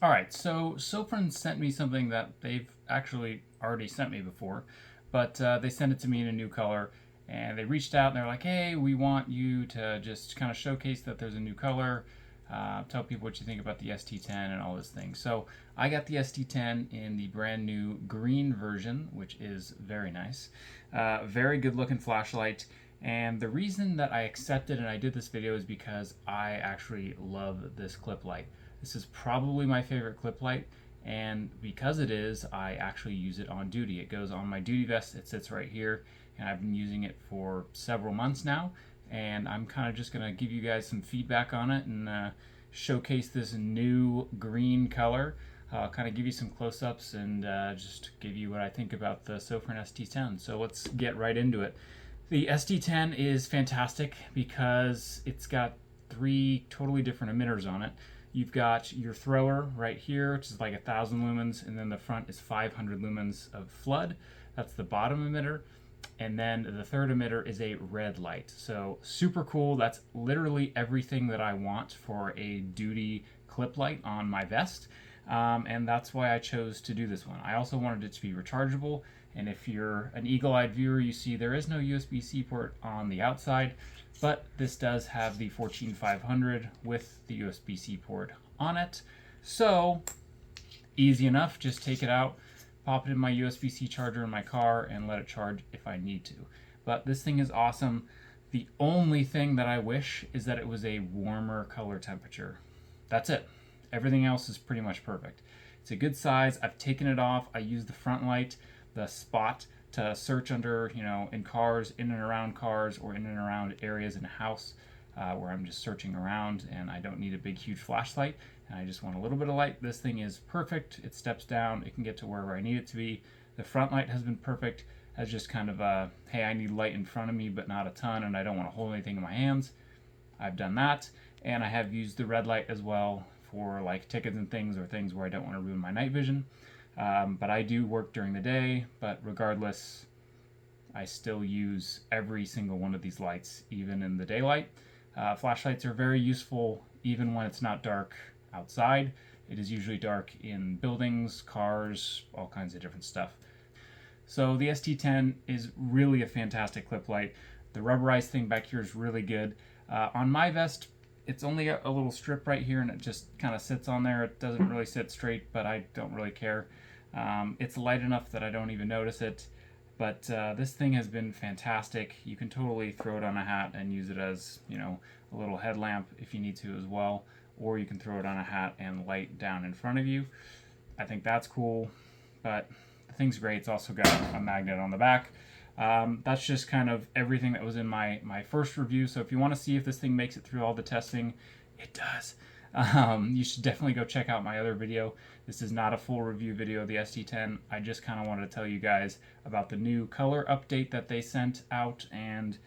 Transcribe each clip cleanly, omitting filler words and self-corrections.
All right, so Sofirn sent me something that they've actually already sent me before, but they sent it to me in a new color, and they reached out and they're like, hey, we want you to just kind of showcase that there's a new color, tell people what you think about the ST10 and all this thing. So I got the ST10 in the brand new green version, which is very nice. Very good looking flashlight. And the reason that I accepted and I did this video is because I actually love this clip light. This is probably my favorite clip light, and because it is, I actually use it on duty. It goes on my duty vest, it sits right here, and I've been using it for several months now, and I'm kind of just going to give you guys some feedback on it and showcase this new green color. Kind of give you some close-ups and just give you what I think about the Sofirn ST10. So let's get right into it. The ST10 is fantastic because it's got 3 totally different emitters on it. You've got your thrower right here, which is like 1,000 lumens, and then the front is 500 lumens of flood. That's the bottom emitter. And then the third emitter is a red light. So super cool. That's literally everything that I want for a duty clip light on my vest. And that's why I chose to do this one. I also wanted it to be rechargeable. And if you're an eagle-eyed viewer, you see there is no USB-C port on the outside, but this does have the 14500 with the USB-C port on it. So easy enough, just take it out, pop it in my USB-C charger in my car, and let it charge if I need to. But this thing is awesome. The only thing that I wish is that it was a warmer color temperature. That's it. Everything else is pretty much perfect. It's a good size. I've taken it off. I use the front light, the spot, to search under, in cars, in and around cars, or in and around areas in a house where I'm just searching around and I don't need a big, huge flashlight, and I just want a little bit of light. This thing is perfect. It steps down. It can get to wherever I need it to be. The front light has been perfect as just kind of a, hey, I need light in front of me, but not a ton, and I don't want to hold anything in my hands. I've done that, and I have used the red light as well for like tickets and things, or things where I don't want to ruin my night vision. But I do work during the day, but regardless, I still use every single one of these lights, even in the daylight. Flashlights are very useful even when it's not dark outside. It is usually dark in buildings, cars, all kinds of different stuff. So the ST10 is really a fantastic clip light. The rubberized thing back here is really good. On my vest, it's only a little strip right here, and it just kind of sits on there. It doesn't really sit straight, but I don't really care. It's light enough that I don't even notice it. But this thing has been fantastic. You can totally throw it on a hat and use it as, a little headlamp if you need to as well. Or you can throw it on a hat and light down in front of you. I think that's cool, but the thing's great. It's also got a magnet on the back. That's just kind of everything that was in my first review. So if you want to see if this thing makes it through all the testing, it does. You should definitely go check out my other video. This is not a full review video of the ST10. I just kind of wanted to tell you guys about the new color update that they sent out, and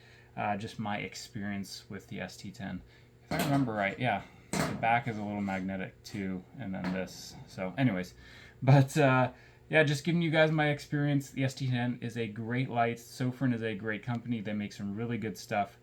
just my experience with the ST10. If I remember right, yeah, the back is a little magnetic too, and then this. So anyways, but yeah, just giving you guys my experience. The ST10 is a great light. Sofirn is a great company. They make some really good stuff.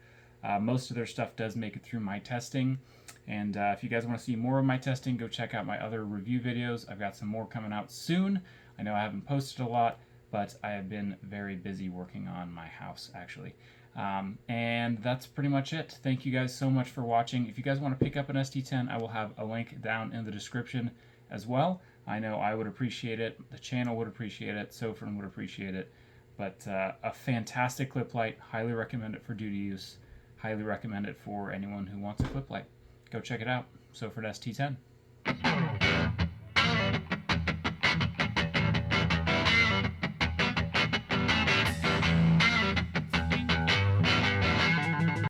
Most of their stuff does make it through my testing. And if you guys want to see more of my testing, go check out my other review videos. I've got some more coming out soon. I know I haven't posted a lot, but I have been very busy working on my house, actually. And that's pretty much it. Thank you guys so much for watching. If you guys want to pick up an ST10, I will have a link down in the description as well. I know I would appreciate it. The channel would appreciate it. Sofirn would appreciate it. But a fantastic clip light. Highly recommend it for duty use. Highly recommend it for anyone who wants a clip light. Go check it out. Sofirn ST10.